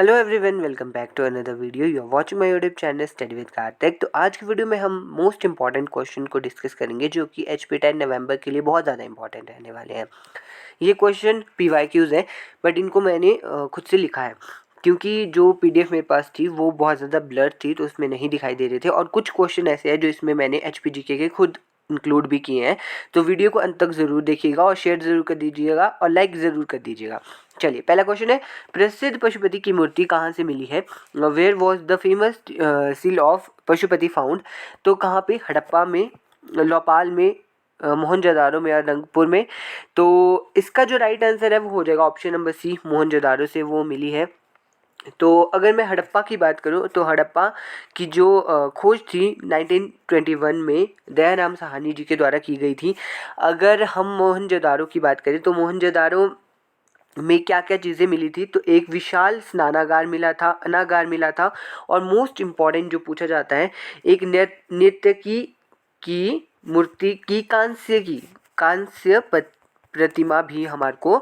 Hello everyone, welcome back to another video. You are watching my YouTube channel study with Kartik. तो आज की video में हम most important question को discuss करेंगे जो कि HP10 नवंबर के लिए बहुत ज़्यादा इंपॉर्टेंट रहने वाले हैं। ये क्वेश्चन PYQs है, बट इनको मैंने खुद से लिखा है क्योंकि जो PDF मेरे पास थी वो बहुत ज़्यादा ब्लर थी, तो उसमें नहीं दिखाई दे रहे थे। और कुछ क्वेश्चन ऐसे हैं जो इसमें मैंने HPGK के खुद इंक्लूड भी किए हैं। तो वीडियो को अंत तक ज़रूर देखिएगा और शेयर ज़रूर कर दीजिएगा और लाइक ज़रूर कर दीजिएगा। चलिए, पहला क्वेश्चन है, प्रसिद्ध पशुपति की मूर्ति कहाँ से मिली है? Where was the famous seal of Pashupati found? तो कहाँ पे? हड़प्पा में, लोपाल में, मोहनजोदारो में या रंगपुर में। तो इसका जो राइट आंसर है वो हो जाएगा ऑप्शन नंबर सी, मोहनजोदारो से वो मिली है। तो अगर मैं हड़प्पा की बात करूं तो हड़प्पा की जो खोज थी 1921 में दयाराम साहनी जी के द्वारा की गई थी। अगर हम मोहनजोदारो की बात करें तो मोहनजोदारो में क्या क्या चीज़ें मिली थी? तो एक विशाल स्नानागार मिला था, अनागार मिला था, और मोस्ट इम्पॉर्टेंट जो पूछा जाता है, एक नृत्य की मूर्ति की कांस्य प्रतिमा भी हमारे को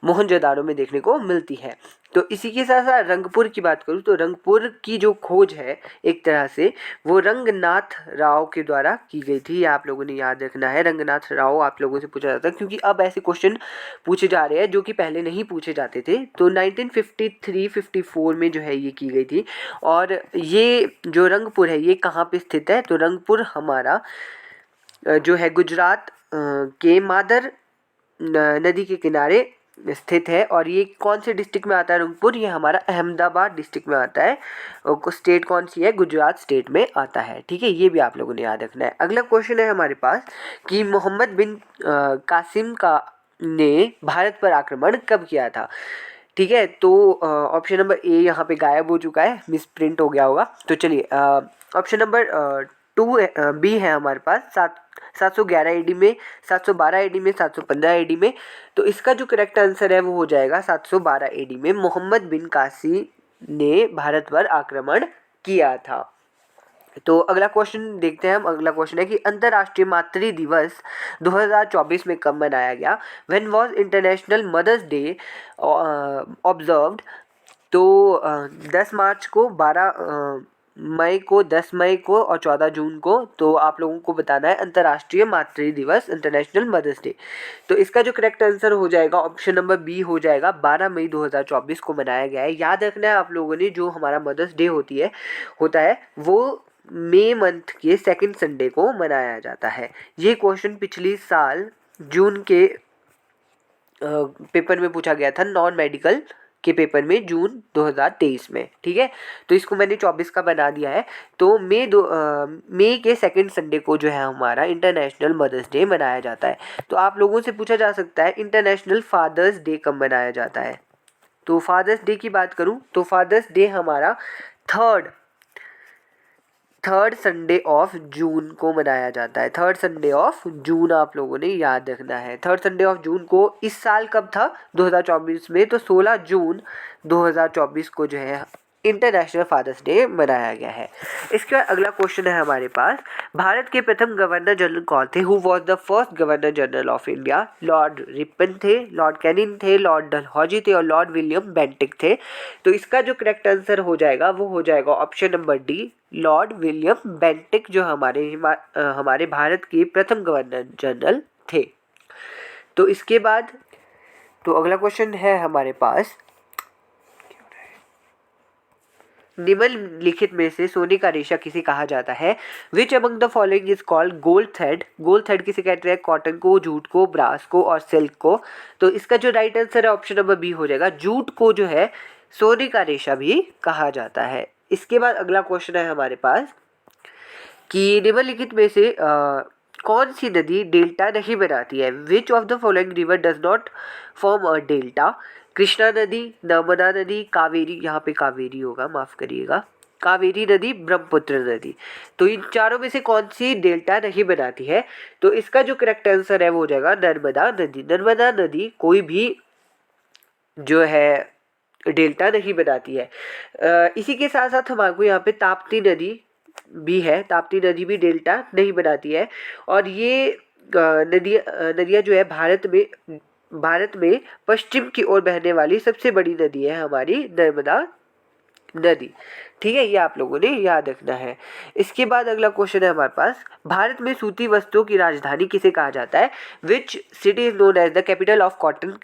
मोहनजोदारो में देखने को मिलती है। तो इसी के साथ साथ रंगपुर की बात करूँ तो रंगपुर की जो खोज है एक तरह से वो रंगनाथ राव के द्वारा की गई थी। ये आप लोगों ने याद रखना है, रंगनाथ राव आप लोगों से पूछा जाता है क्योंकि अब ऐसे क्वेश्चन पूछे जा रहे हैं जो कि पहले नहीं पूछे जाते थे। तो 1953-54 में जो है ये की गई थी। और ये जो रंगपुर है ये कहाँ पे स्थित है? तो रंगपुर हमारा जो है गुजरात के मादर नदी के किनारे स्थित है। और ये कौन से डिस्ट्रिक्ट में आता है रंगपुर? ये हमारा अहमदाबाद डिस्ट्रिक्ट में आता है। स्टेट कौन सी है? गुजरात स्टेट में आता है। ठीक है, ये भी आप लोगों ने याद रखना है। अगला क्वेश्चन है हमारे पास कि मोहम्मद बिन कासिम का ने भारत पर आक्रमण कब किया था? ठीक है, तो ऑप्शन नंबर ए यहाँ पे गायब हो चुका है, मिस प्रिंट हो गया होगा। तो चलिए, ऑप्शन नंबर 2 बी है हमारे पास, 711 AD में, 712 AD में, 715 AD में। तो इसका जो करेक्ट आंसर है वो हो जाएगा 712 AD में मोहम्मद बिन कासी ने भारत पर आक्रमण किया था। तो अगला क्वेश्चन देखते हैं हम। अगला क्वेश्चन है कि अंतर्राष्ट्रीय मातृ दिवस 2024 में कब मनाया गया? When was International Mother's Day observed? तो 10 मार्च को, 12 मई को, 10 मई को और 14 जून को। तो आप लोगों को बताना है अंतर्राष्ट्रीय मातृ दिवस, इंटरनेशनल मदर्स डे। तो इसका जो करेक्ट आंसर हो जाएगा ऑप्शन नंबर बी हो जाएगा, 12 मई 2024 को मनाया गया है। याद रखना है आप लोगों ने, जो हमारा मदर्स डे होता है वो मई मंथ के सेकंड संडे को मनाया जाता है। ये क्वेश्चन पिछली साल जून के पेपर में पूछा गया था, नॉन मेडिकल के पेपर में, जून 2023 में। ठीक है, तो इसको मैंने 24 का बना दिया है। तो मई के सेकंड संडे को जो है हमारा इंटरनेशनल मदर्स डे मनाया जाता है। तो आप लोगों से पूछा जा सकता है इंटरनेशनल फादर्स डे कब मनाया जाता है? तो फादर्स डे की बात करूं तो फादर्स डे हमारा थर्ड संडे ऑफ जून को मनाया जाता है। थर्ड संडे ऑफ जून आप लोगों ने याद रखना है। थर्ड संडे ऑफ जून को इस साल कब था? 2024 में। तो 16 जून 2024 को जो है इंटरनेशनल फादर्स डे मनाया गया है। इसके बाद अगला क्वेश्चन है हमारे पास, भारत के प्रथम गवर्नर जनरल कौन थे? Who was the first governor general of India? Lord Ripon थे, लॉर्ड कैनिंग थे, लॉर्ड डलहौजी थे और लॉर्ड विलियम बेंटिक थे। तो इसका जो करेक्ट आंसर हो जाएगा वो हो जाएगा option number D, Lord William Bentinck, जो हमारे भारत के प्रथम गवर्नर जनरल थे। तो इसके बाद तो अगला क्वेश्चन है हमारे पास, निम्नलिखित में से सोने का रेशा किसे कहा जाता है? Which among the following is called gold thread? Gold thread किसे कहते हैं? कॉटन को, जूट को, ब्रास को और सिल्क को। तो इसका जो राइट आंसर है ऑप्शन नंबर बी हो जाएगा, जूट को जो है सोने का रेशा भी कहा जाता है। इसके बाद अगला क्वेश्चन है हमारे पास कि निम्नलिखित में से कौन सी नदी डेल्टा नहीं बनाती है? Which of the following river does not form a delta? Krishna नदी, नर्मदा नदी, कावेरी, यहाँ पे कावेरी होगा, माफ करिएगा, कावेरी नदी, ब्रह्मपुत्र नदी। तो इन चारों में से कौन सी डेल्टा नहीं बनाती है? तो इसका जो करेक्ट आंसर है वो हो जाएगा नर्मदा नदी। नर्मदा नदी कोई भी जो है डेल्टा नहीं बनाती है। इसी के साथ साथ हमारे को यहाँ पे ताप्ती नदी भी है, ताप्ती नदी भी डेल्टा नहीं बनाती है। और ये नदियाँ जो है भारत में पश्चिम की ओर बहने वाली सबसे बड़ी नदी है हमारी नर्मदा नदी। ठीक है, ये आप लोगों ने याद रखना है। इसके बाद अगला क्वेश्चन है हमारे पास, भारत में सूती वस्त्रों की राजधानी किसे कहा जाता है? Which city is known as the capital of cotton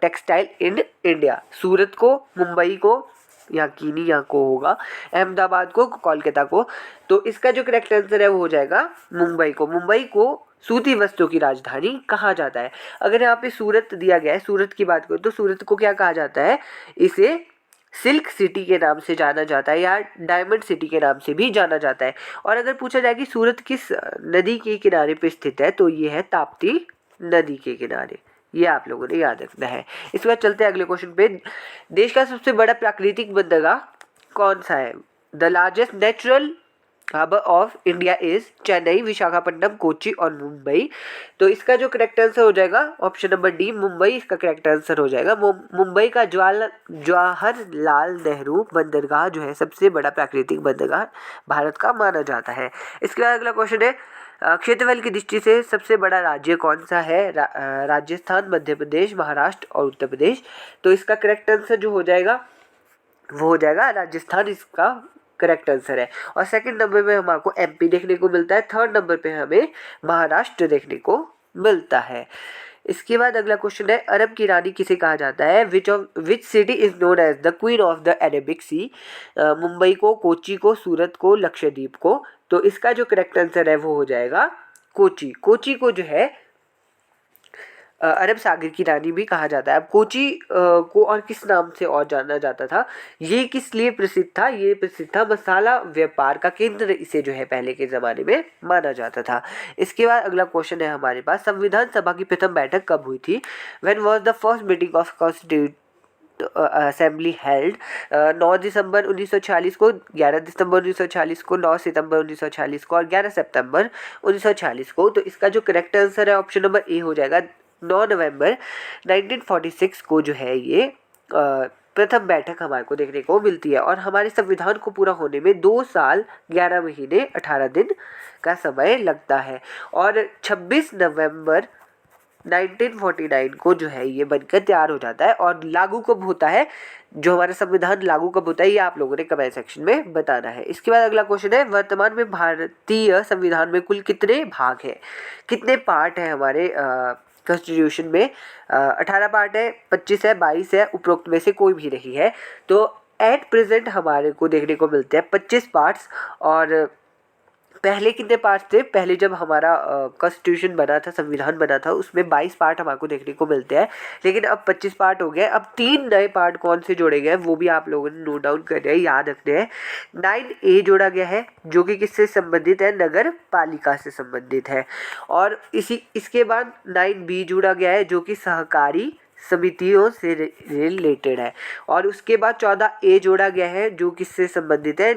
textile in India? Surat को, मुंबई को, यहाँ कीनी यहाँ को होगा, अहमदाबाद को, कोलकाता को। तो इसका जो करेक्ट आंसर है वो हो जाएगा मुंबई को। मुंबई को सूती वस्त्रों की राजधानी कहा जाता है। अगर यहाँ पे सूरत दिया गया है, सूरत की बात करें तो सूरत को क्या कहा जाता है? इसे सिल्क सिटी के नाम से जाना जाता है या डायमंड सिटी के नाम से भी जाना जाता है। और अगर पूछा जाए कि सूरत किस नदी के किनारे पे स्थित है, तो ये है ताप्ती नदी के किनारे। ये आप लोगों ने याद रखना है। इसके बाद चलते हैं अगले क्वेश्चन पे। देश का सबसे बड़ा प्राकृतिक बंदरगाह कौन सा है? The largest natural harbour of India is Chennai, Visakhapatnam, Kochi और मुंबई। तो इसका जो करेक्ट आंसर हो जाएगा ऑप्शन नंबर डी, मुंबई इसका करेक्ट आंसर हो जाएगा। मुंबई का जवाहरलाल नेहरू बंदरगाह जो है सबसे बड़ा प्राकृतिक बंदरगाह भारत का माना जाता है। इसके बाद अगला क्वेश्चन है, क्षेत्रफल की दृष्टि से सबसे बड़ा राज्य कौन सा है? राजस्थान, मध्य प्रदेश, महाराष्ट्र और उत्तर प्रदेश। तो इसका करेक्ट आंसर जो हो जाएगा वो हो जाएगा राजस्थान, इसका करेक्ट आंसर है। और सेकंड नंबर पे हमको एमपी देखने को मिलता है, थर्ड नंबर पे हमें महाराष्ट्र देखने को मिलता है। इसके बाद अगला क्वेश्चन है, अरब की रानी किसे कहा जाता है? Which city is known as the queen of the Arabic sea? Mumbai को, कोची को, सूरत को, लक्षद्वीप को। तो इसका जो करेक्ट आंसर है वो हो जाएगा कोची। कोची को जो है अरब सागर की रानी भी कहा जाता है। अब कोची को और किस नाम से और जाना जाता था? ये किस लिए प्रसिद्ध था? ये प्रसिद्ध था, मसाला व्यापार का केंद्र इसे जो है पहले के ज़माने में माना जाता था। इसके बाद अगला क्वेश्चन है हमारे पास, संविधान सभा की प्रथम बैठक कब हुई थी? When was the first meeting of constitute assembly held? 9 दिसंबर 1946 को, 11 दिसंबर 1946 को, 9 सितंबर 1946 को और 11 सितंबर 1946 को। तो इसका जो करेक्ट आंसर है ऑप्शन नंबर ए हो जाएगा। 9 नवंबर 1946 को जो है ये प्रथम बैठक हमारे को देखने को मिलती है। और हमारे संविधान को पूरा होने में 2 साल 11 महीने 18 दिन का समय लगता है। और 26 नवंबर 1949 को जो है ये बनकर तैयार हो जाता है। और लागू कब होता है, जो हमारा संविधान लागू कब होता है, ये आप लोगों ने कमेंट सेक्शन में बताना है। इसके बाद अगला क्वेश्चन है, वर्तमान में भारतीय संविधान में कुल कितने भाग हैं? कितने पार्ट हैं हमारे कॉन्स्टिट्यूशन में? 18 पार्ट है, 25 है, 22 है, उपरोक्त में से कोई भी नहीं है। तो एट प्रेजेंट हमारे को देखने को मिलते हैं 25 पार्ट्स। और पहले कितने पार्ट थे? पहले जब हमारा कॉन्स्टिट्यूशन बना था, संविधान बना था, उसमें 22 पार्ट हमारे को देखने को मिलते हैं, लेकिन अब 25 पार्ट हो गए। अब 3 नए पार्ट कौन से जोड़े गए वो भी आप लोगों ने नोट डाउन करना है, याद रखने हैं। 9A जोड़ा गया है जो कि किससे संबंधित है? नगर पालिका से संबंधित है। और इसके बाद 9B जोड़ा गया है जो कि सहकारी समितियों से रिलेटेड है। और उसके बाद 14A जोड़ा गया है जो किससे संबंधित है?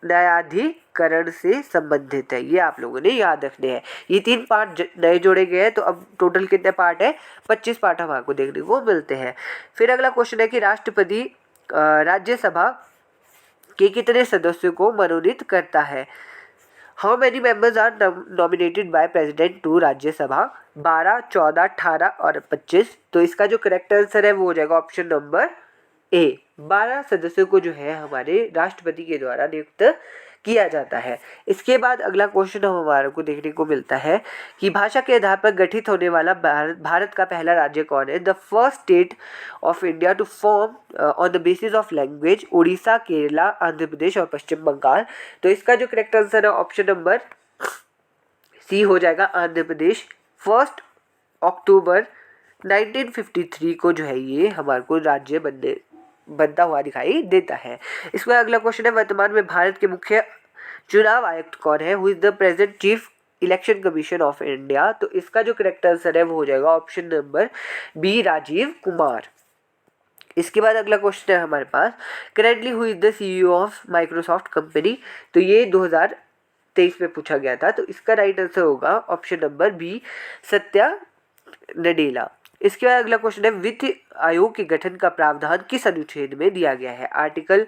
न्यायाधिकरण से संबंधित है। ये आप लोगों ने याद रखने हैं। ये 3 पार्ट नए जोड़े गए हैं। तो अब टोटल कितने पार्ट है? 25 पार्ट हमारे को देखने को मिलते हैं। फिर अगला क्वेश्चन है कि राष्ट्रपति राज्यसभा के कितने सदस्यों को मनोनीत करता है? How many members are nominated by president to Rajya Sabha? 12, 14, 18 और 25। तो इसका जो करेक्ट आंसर है वो हो जाएगा ऑप्शन नंबर ए। 12 सदस्यों को जो है हमारे राष्ट्रपति के द्वारा नियुक्त किया जाता है। इसके बाद अगला क्वेश्चन हमारे को देखने को मिलता है कि भाषा के आधार पर गठित होने वाला भारत का पहला राज्य कौन है? The first state of India to form on the basis of language? Orissa, Kerala, Andhra Pradesh और पश्चिम बंगाल। तो इसका जो करेक्ट आंसर है ऑप्शन नंबर सी हो जाएगा, आंध्र प्रदेश। 1 अक्टूबर 1953 को जो है ये हमारे को राज्य बनता हुआ दिखाई देता है। इसके बाद अगला क्वेश्चन है, वर्तमान में भारत के मुख्य चुनाव आयुक्त कौन है? Who is the present chief election commission of India? तो इसका जो करेक्ट आंसर है वो हो जाएगा option number B, Rajiv Kumar. इसके बाद अगला क्वेश्चन है हमारे पास, currently who is the CEO of Microsoft company? तो ये 2023 में पूछा गया था। तो इसका राइट आंसर होगा option number B, Satya Nadella. इसके बाद अगला क्वेश्चन है, वित्त आयोग के गठन का प्रावधान किस अनुच्छेद में दिया गया है? आर्टिकल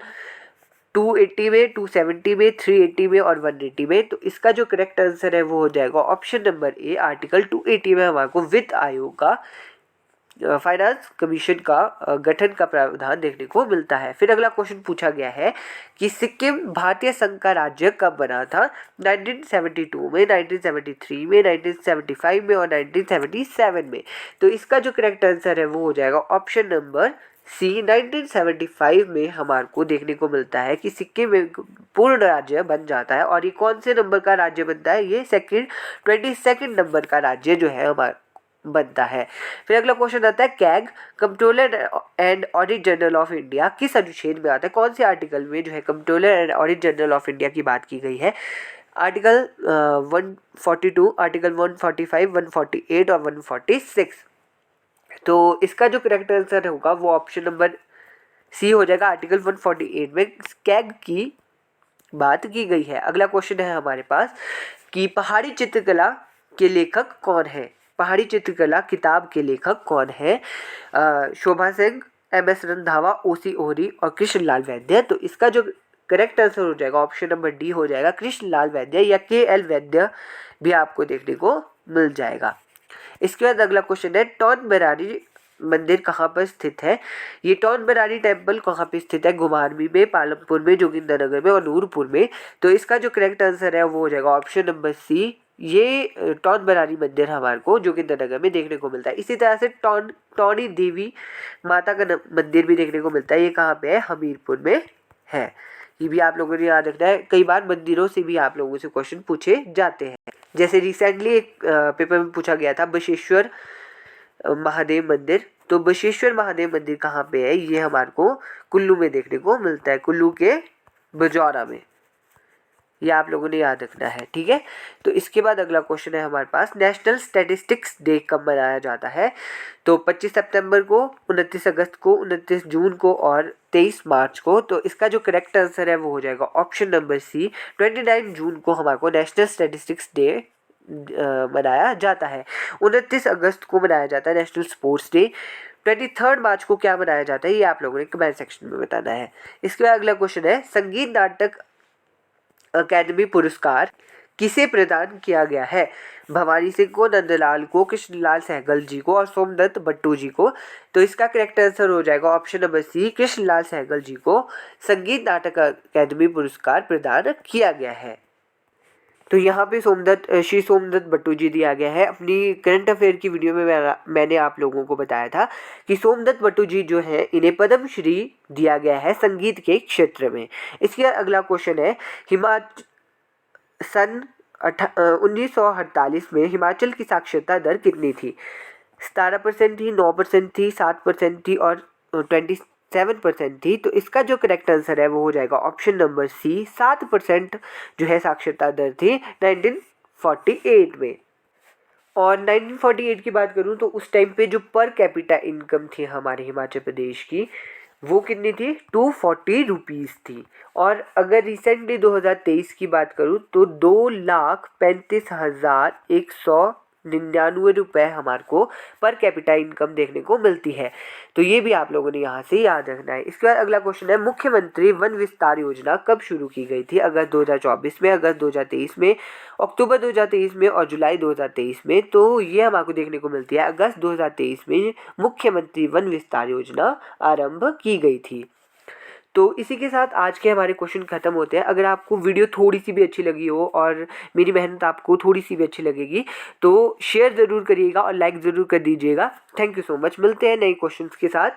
280 में, 270 में, 380 में और 180 में। तो इसका जो करेक्ट आंसर है वो हो जाएगा ऑप्शन नंबर ए, आर्टिकल 280 में हमारे को वित्त आयोग का फाइनेंस कमीशन का गठन का प्रावधान देखने को मिलता है। फिर अगला क्वेश्चन पूछा गया है कि सिक्किम भारतीय संघ का राज्य कब बना था? 1972 में, 1973 में, 1975 में और 1977 में। तो इसका जो करेक्ट आंसर है वो हो जाएगा ऑप्शन नंबर सी, 1975 में हमारे को देखने को मिलता है कि सिक्किम एक पूर्ण राज्य बन जाता है। और ये कौन से नंबर का राज्य बनता है? ये 22nd नंबर का राज्य जो है हमारा बनता है। फिर अगला क्वेश्चन आता है CAG controller and audit general of India किस अनुच्छेद में आता है? कौन से आर्टिकल में जो है controller and audit general of India की बात की गई है? आर्टिकल 142, आर्टिकल 145, 148 और 146। तो इसका जो करेक्ट आंसर होगा वो ऑप्शन नंबर सी हो जाएगा। आर्टिकल 148 में कैग की बात की गई है। अगला क्वेश्चन है हमारे पास कि पहाड़ी चित्रकला के लेखक कौन है? पहाड़ी चित्रकला किताब के लेखक कौन है? शोभा सिंह, MS रंधावा, OC ओहरी और कृष्णलाल वैद्य। तो इसका जो करेक्ट आंसर हो जाएगा ऑप्शन नंबर डी हो जाएगा, कृष्णलाल वैद्य या KL वैद्य भी आपको देखने को मिल जाएगा। इसके बाद अगला क्वेश्चन है टॉन बरारी मंदिर कहाँ पर स्थित है? ये टॉन बरारी टेम्पल कहाँ पे स्थित है? घुमारवी में, पालमपुर में, जोगिंदरनगर में और नूरपुर में। तो इसका जो करेक्ट आंसर है वो हो जाएगा ऑप्शन नंबर सी, ये टॉन बरारी मंदिर हमारे को जोगिंदरनगर में देखने को मिलता है। इसी तरह से टॉनी देवी माता का मंदिर भी देखने को मिलता है। ये कहाँ पे है? हमीरपुर में है। ये भी आप लोगों ने याद रखना है। कई बार मंदिरों से भी आप लोगों से क्वेश्चन पूछे जाते हैं। जैसे रिसेंटली एक पेपर में पूछा गया था बशेश्वर महादेव मंदिर। तो बशेश्वर महादेव मंदिर कहाँ पे है? ये हमारे को कुल्लू में देखने को मिलता है, कुल्लू के बजौरा में। ये आप लोगों ने याद रखना है, ठीक है। तो इसके बाद अगला क्वेश्चन है हमारे पास नेशनल स्टैटिस्टिक्स डे कब मनाया जाता है? तो 25 सितंबर को, 29 अगस्त को, 29 जून को और 23 मार्च को। तो इसका जो करेक्ट आंसर है वो हो जाएगा ऑप्शन नंबर सी, 29 जून को हमारे को नेशनल स्टैटिस्टिक्स डे मनाया जाता है। 29 अगस्त को मनाया जाता है नेशनल स्पोर्ट्स डे। 23 मार्च को क्या मनाया जाता है ये आप लोगों ने कमेंट सेक्शन में बताना है। इसके बाद अगला क्वेश्चन है संगीत नाटक अकेडमी पुरस्कार किसे प्रदान किया गया है? भवानी सिंह को, नंदलाल को, कृष्णलाल सहगल जी को और सोमदत्त बट्टू जी को। तो इसका करेक्ट आंसर हो जाएगा option number C, Krishnalal Sehgal ji को संगीत नाटक अकेडमी पुरस्कार प्रदान किया गया है। तो यहाँ पे श्री सोमदत्त बट्टू जी दिया गया है। अपनी करंट अफेयर की वीडियो में मैंने आप लोगों को बताया था कि सोमदत्त बट्टू जी जो है इन्हें पद्म श्री दिया गया है संगीत के क्षेत्र में। इसके अगला क्वेश्चन है सन 1948 में हिमाचल की साक्षरता दर कितनी थी? 17% थी, 9% थी, 7% थी और 27% थी। तो इसका जो करेक्ट आंसर है वो हो जाएगा ऑप्शन नंबर सी, 7% जो है साक्षरता दर थी 1948 में। और 1948 की बात करूं तो उस टाइम पे जो पर कैपिटा इनकम थी हमारे हिमाचल प्रदेश की वो कितनी थी? 240 रुपीज़ थी। और अगर रिसेंटली 2023 की बात करूं तो 2,35,199 रुपये हमारे को पर कैपिटा इनकम देखने को मिलती है। तो ये भी आप लोगों ने यहाँ से याद रखना है। इसके बाद अगला क्वेश्चन है मुख्यमंत्री वन विस्तार योजना कब शुरू की गई थी? अगस्त 2024 में, अगस्त 2023 में, अक्टूबर 2023 में और जुलाई 2023 में। तो ये हमारे देखने को मिलती है अगस्त 2023 में मुख्यमंत्री वन विस्तार योजना आरंभ की गई थी। तो इसी के साथ आज के हमारे क्वेश्चन खत्म होते हैं। अगर आपको वीडियो थोड़ी सी भी अच्छी लगी हो और मेरी मेहनत आपको थोड़ी सी भी अच्छी लगेगी तो शेयर ज़रूर करिएगा और लाइक ज़रूर कर दीजिएगा। Thank you so much. मिलते हैं नए क्वेश्चंस के साथ।